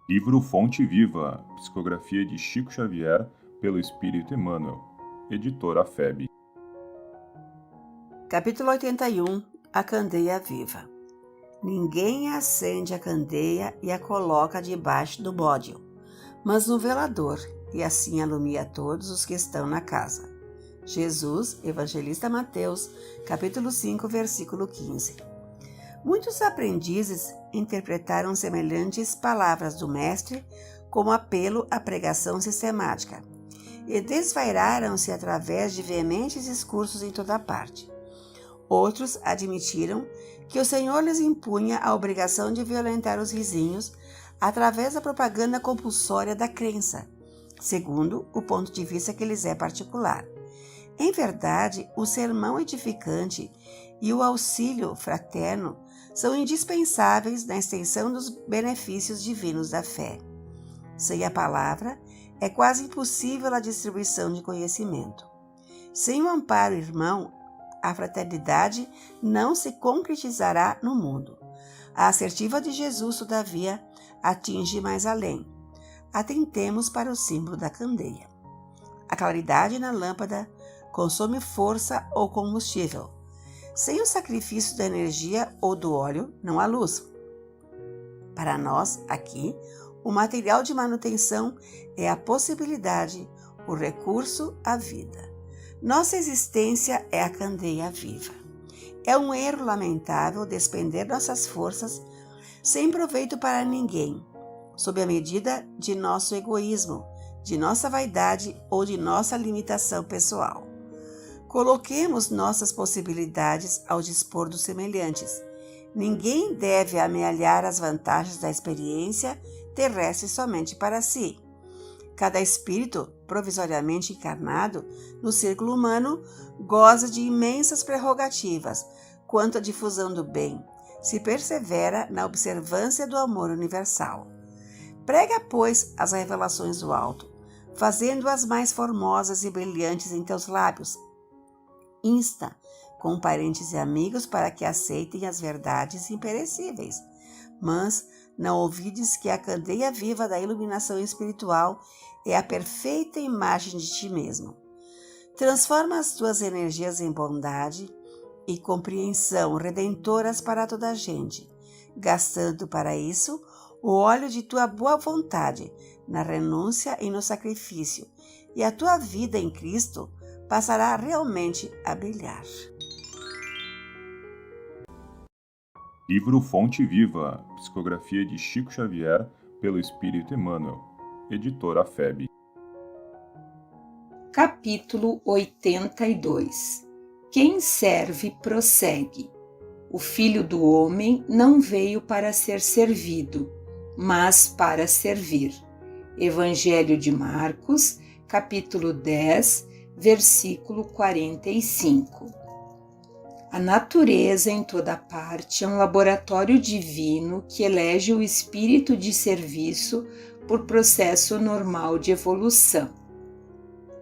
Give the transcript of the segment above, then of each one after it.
Livro Fonte Viva, psicografia de Chico Xavier, pelo Espírito Emmanuel, editora FEB. Capítulo 81. A candeia viva. Ninguém acende a candeia e a coloca debaixo do bódio, mas no velador, e assim alumia todos os que estão na casa. Jesus, Evangelista Mateus, capítulo 5, versículo 15. Muitos aprendizes interpretaram semelhantes palavras do Mestre como apelo à pregação sistemática e desvairaram-se através de veementes discursos em toda parte. Outros admitiram que o Senhor lhes impunha a obrigação de violentar os vizinhos através da propaganda compulsória da crença, segundo o ponto de vista que lhes é particular. Em verdade, o sermão edificante e o auxílio fraterno são indispensáveis na extensão dos benefícios divinos da fé. Sem a palavra, é quase impossível a distribuição de conhecimento. Sem o amparo irmão, a fraternidade não se concretizará no mundo. A assertiva de Jesus, todavia, atinge mais além. Atentemos para o símbolo da candeia. A claridade na lâmpada consome força ou combustível. Sem o sacrifício da energia ou do óleo, não há luz. Para nós, aqui, o material de manutenção é a possibilidade, o recurso, a vida. Nossa existência é a candeia viva. É um erro lamentável despender nossas forças sem proveito para ninguém, sob a medida de nosso egoísmo, de nossa vaidade ou de nossa limitação pessoal. Coloquemos nossas possibilidades ao dispor dos semelhantes. Ninguém deve amealhar as vantagens da experiência terrestre somente para si. Cada espírito, provisoriamente encarnado no círculo humano, goza de imensas prerrogativas quanto à difusão do bem, se persevera na observância do amor universal. Prega, pois, as revelações do alto, fazendo-as mais formosas e brilhantes em teus lábios. Insta com parentes e amigos para que aceitem as verdades imperecíveis, mas não ouvides que a candeia viva da iluminação espiritual é a perfeita imagem de ti mesmo. Transforma as tuas energias em bondade e compreensão redentoras para toda a gente, gastando para isso o óleo de tua boa vontade na renúncia e no sacrifício, e a tua vida em Cristo passará realmente a brilhar. Livro Fonte Viva, psicografia de Chico Xavier, pelo Espírito Emmanuel, editora FEB. Capítulo 82. Quem serve prossegue. O Filho do Homem não veio para ser servido, mas para servir. Evangelho de Marcos, capítulo 10, versículo 45. A natureza em toda parte é um laboratório divino que elege o espírito de serviço por processo normal de evolução.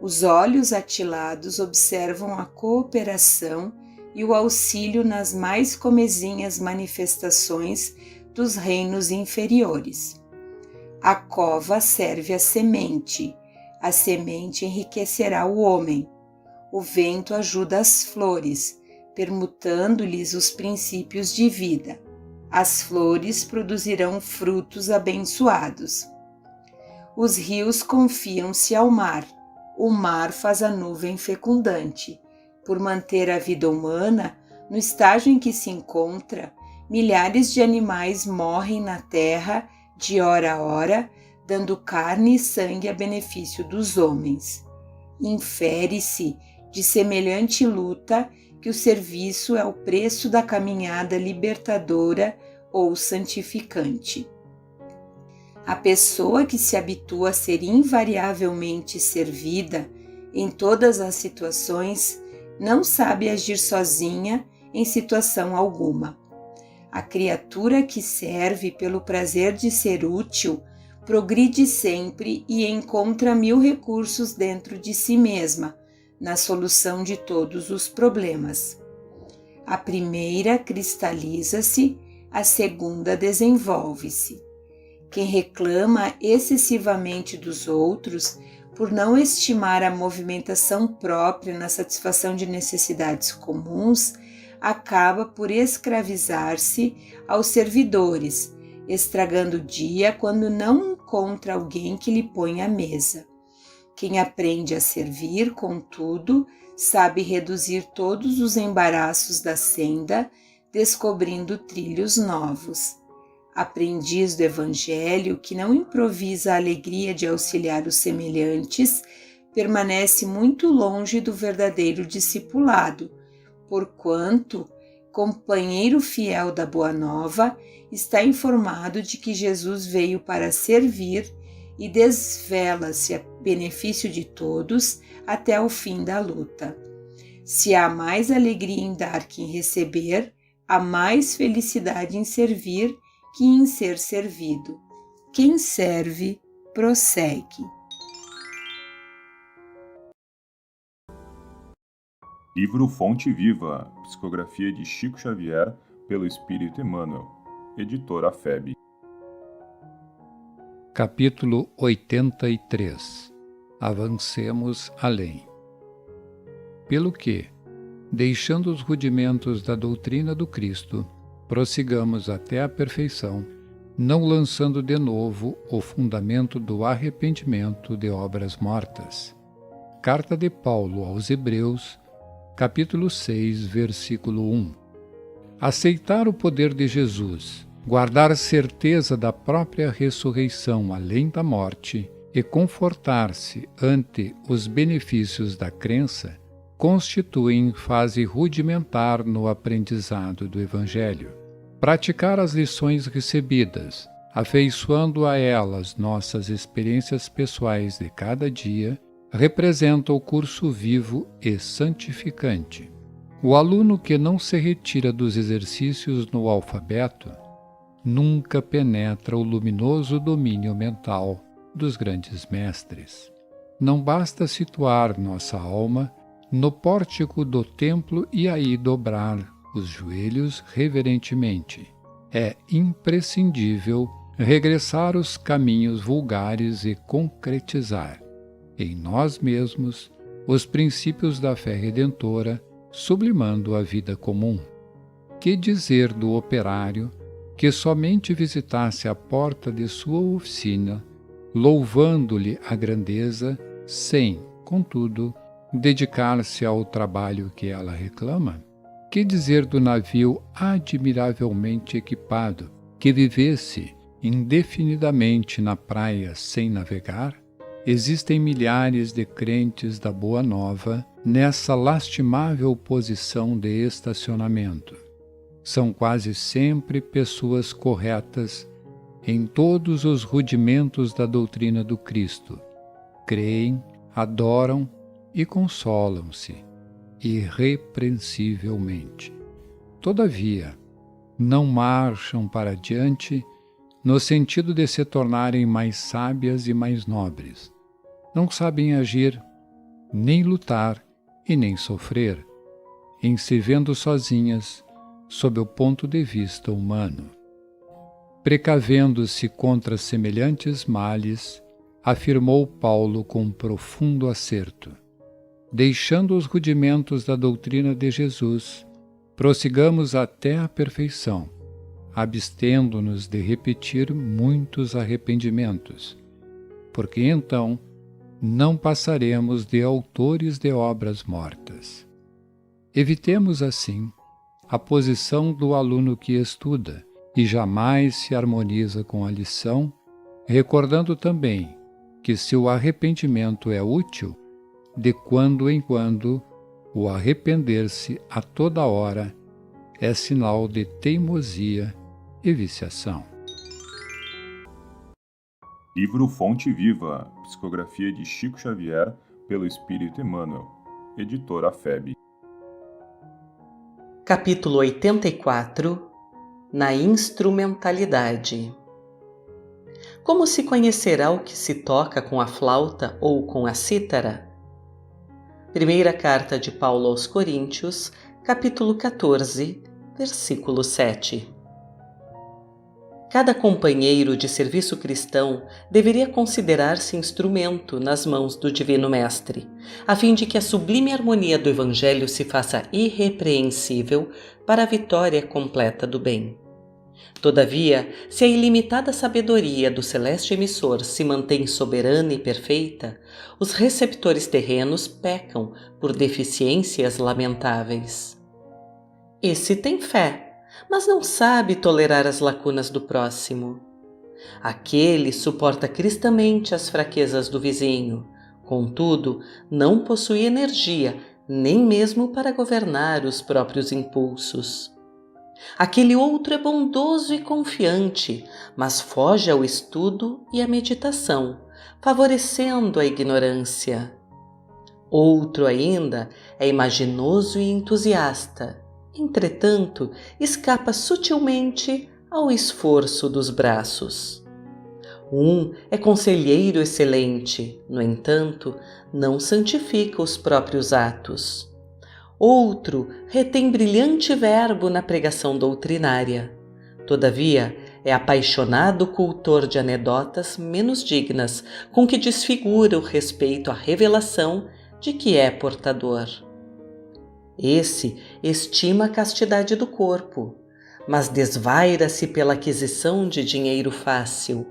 Os olhos atilados observam a cooperação e o auxílio nas mais comezinhas manifestações dos reinos inferiores. A cova serve a semente enriquecerá o homem. O vento ajuda as flores, permutando-lhes os princípios de vida. As flores produzirão frutos abençoados. Os rios confiam-se ao mar. O mar faz a nuvem fecundante. Por manter a vida humana no estágio em que se encontra, milhares de animais morrem na terra de hora a hora, dando carne e sangue a benefício dos homens. Infere-se de semelhante luta que o serviço é o preço da caminhada libertadora ou santificante. A pessoa que se habitua a ser invariavelmente servida em todas as situações não sabe agir sozinha em situação alguma. A criatura que serve pelo prazer de ser útil progride sempre e encontra 1000 recursos dentro de si mesma, na solução de todos os problemas. A primeira cristaliza-se, a segunda desenvolve-se. Quem reclama excessivamente dos outros, por não estimar a movimentação própria na satisfação de necessidades comuns, acaba por escravizar-se aos servidores, estragando o dia quando não encontra alguém que lhe ponha à mesa. Quem aprende a servir, contudo, sabe reduzir todos os embaraços da senda, descobrindo trilhos novos. Aprendiz do Evangelho, que não improvisa a alegria de auxiliar os semelhantes, permanece muito longe do verdadeiro discipulado, porquanto, companheiro fiel da Boa Nova, está informado de que Jesus veio para servir e desvela-se a benefício de todos até o fim da luta. Se há mais alegria em dar que em receber, há mais felicidade em servir que em ser servido. Quem serve, prossegue. Livro Fonte Viva, psicografia de Chico Xavier, pelo Espírito Emmanuel, editora FEB. Capítulo 83. Avancemos além. Pelo que, deixando os rudimentos da doutrina do Cristo, prossigamos até a perfeição, não lançando de novo o fundamento do arrependimento de obras mortas. Carta de Paulo aos Hebreus, capítulo 6, versículo 1. Aceitar o poder de Jesus, guardar certeza da própria ressurreição além da morte e confortar-se ante os benefícios da crença, constituem fase rudimentar no aprendizado do Evangelho. Praticar as lições recebidas, afeiçoando a elas nossas experiências pessoais de cada dia, representa o curso vivo e santificante. O aluno que não se retira dos exercícios no alfabeto nunca penetra o luminoso domínio mental dos grandes mestres. Não basta situar nossa alma no pórtico do templo e aí dobrar os joelhos reverentemente. É imprescindível regressar os caminhos vulgares e concretizar, em nós mesmos, os princípios da fé redentora, sublimando a vida comum. Que dizer do operário que somente visitasse a porta de sua oficina, louvando-lhe a grandeza, sem, contudo, dedicar-se ao trabalho que ela reclama? Que dizer do navio admiravelmente equipado, que vivesse indefinidamente na praia sem navegar? Existem milhares de crentes da Boa Nova nessa lastimável posição de estacionamento. São quase sempre pessoas corretas em todos os rudimentos da doutrina do Cristo. Creem, adoram e consolam-se irrepreensivelmente. Todavia, não marcham para diante no sentido de se tornarem mais sábias e mais nobres. Não sabem agir, nem lutar e nem sofrer, em se vendo sozinhas sob o ponto de vista humano. Precavendo-se contra semelhantes males, afirmou Paulo com profundo acerto: deixando os rudimentos da doutrina de Jesus, prossigamos até a perfeição, abstendo-nos de repetir muitos arrependimentos, porque então não passaremos de autores de obras mortas. Evitemos, assim, a posição do aluno que estuda e jamais se harmoniza com a lição, recordando também que se o arrependimento é útil, de quando em quando o arrepender-se a toda hora é sinal de teimosia e viciação. Livro Fonte Viva, psicografia de Chico Xavier, pelo Espírito Emmanuel, editora FEB. Capítulo 84. Na instrumentalidade. Como se conhecerá o que se toca com a flauta ou com a cítara? Primeira carta de Paulo aos Coríntios, capítulo 14, versículo 7. Cada companheiro de serviço cristão deveria considerar-se instrumento nas mãos do Divino Mestre, a fim de que a sublime harmonia do Evangelho se faça irrepreensível para a vitória completa do bem. Todavia, se a ilimitada sabedoria do celeste emissor se mantém soberana e perfeita, os receptores terrenos pecam por deficiências lamentáveis. Esse tem fé, mas não sabe tolerar as lacunas do próximo. Aquele suporta cristamente as fraquezas do vizinho, contudo, não possui energia nem mesmo para governar os próprios impulsos. Aquele outro é bondoso e confiante, mas foge ao estudo e à meditação, favorecendo a ignorância. Outro ainda é imaginoso e entusiasta, entretanto, escapa sutilmente ao esforço dos braços. Um é conselheiro excelente, no entanto, não santifica os próprios atos. Outro retém brilhante verbo na pregação doutrinária. Todavia, é apaixonado cultor de anedotas menos dignas, com que desfigura o respeito à revelação de que é portador. Esse estima a castidade do corpo, mas desvaira-se pela aquisição de dinheiro fácil.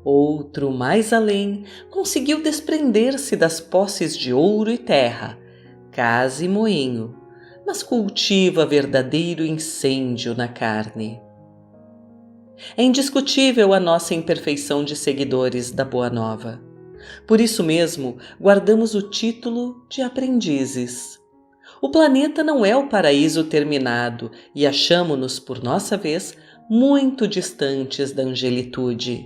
Outro, mais além, conseguiu desprender-se das posses de ouro e terra, casa e moinho, mas cultiva verdadeiro incêndio na carne. É indiscutível a nossa imperfeição de seguidores da Boa Nova. Por isso mesmo, guardamos o título de aprendizes. O planeta não é o paraíso terminado e achamo-nos, por nossa vez, muito distantes da angelitude.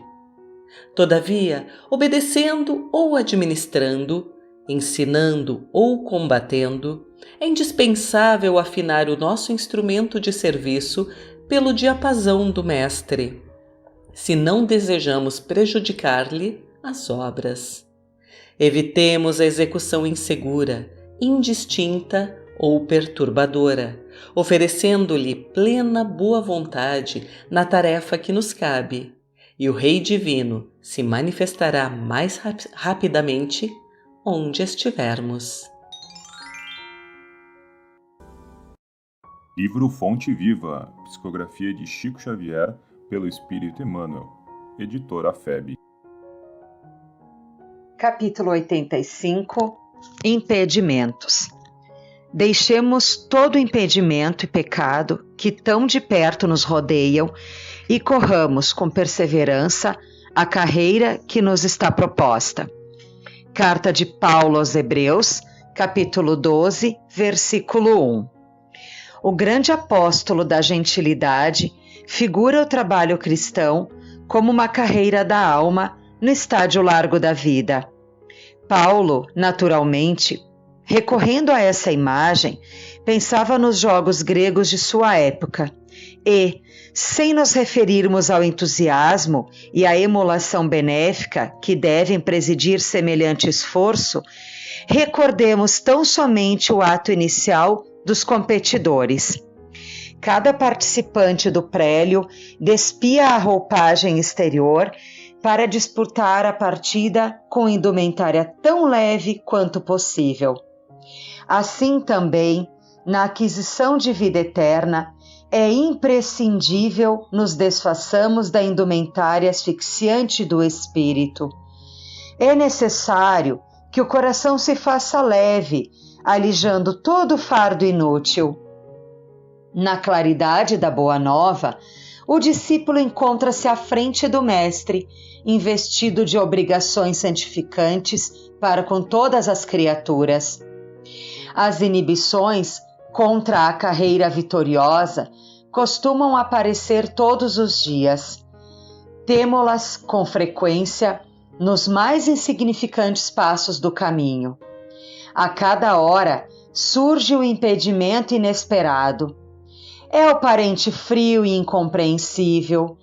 Todavia, obedecendo ou administrando, ensinando ou combatendo, é indispensável afinar o nosso instrumento de serviço pelo diapasão do Mestre, se não desejamos prejudicar-lhe as obras. Evitemos a execução insegura, indistinta ou perturbadora, oferecendo-lhe plena boa vontade na tarefa que nos cabe, e o Rei Divino se manifestará mais rapidamente onde estivermos. Livro Fonte Viva, psicografia de Chico Xavier, pelo Espírito Emmanuel, editora FEB. Capítulo 85. Impedimentos. Deixemos todo impedimento e pecado que tão de perto nos rodeiam e corramos com perseverança a carreira que nos está proposta. Carta de Paulo aos Hebreus, capítulo 12, versículo 1. O grande apóstolo da gentilidade figura o trabalho cristão como uma carreira da alma no estádio largo da vida. Paulo, naturalmente, recorrendo a essa imagem, pensava nos jogos gregos de sua época e, sem nos referirmos ao entusiasmo e à emulação benéfica que devem presidir semelhante esforço, recordemos tão somente o ato inicial dos competidores. Cada participante do prélio despia a roupagem exterior para disputar a partida com indumentária tão leve quanto possível. Assim também, na aquisição de vida eterna, é imprescindível nos desfaçamos da indumentária asfixiante do espírito. É necessário que o coração se faça leve, alijando todo fardo inútil. Na claridade da Boa Nova, o discípulo encontra-se à frente do Mestre, investido de obrigações santificantes para com todas as criaturas. As inibições contra a carreira vitoriosa costumam aparecer todos os dias. Temo-las com frequência nos mais insignificantes passos do caminho. A cada hora surge o impedimento inesperado. É o parente frio e incompreensível,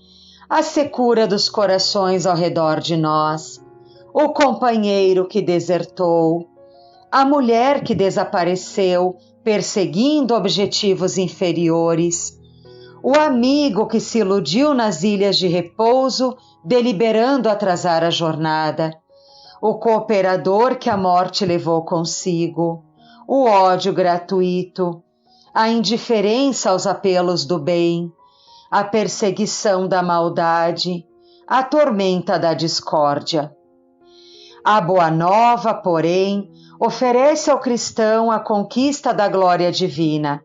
a secura dos corações ao redor de nós, o companheiro que desertou, a mulher que desapareceu perseguindo objetivos inferiores, o amigo que se iludiu nas ilhas de repouso, deliberando atrasar a jornada, o cooperador que a morte levou consigo, o ódio gratuito, a indiferença aos apelos do bem, a perseguição da maldade, a tormenta da discórdia. A Boa Nova, porém, oferece ao cristão a conquista da glória divina.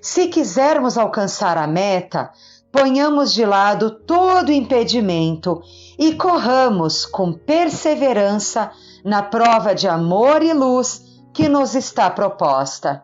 Se quisermos alcançar a meta, ponhamos de lado todo impedimento e corramos com perseverança na prova de amor e luz que nos está proposta.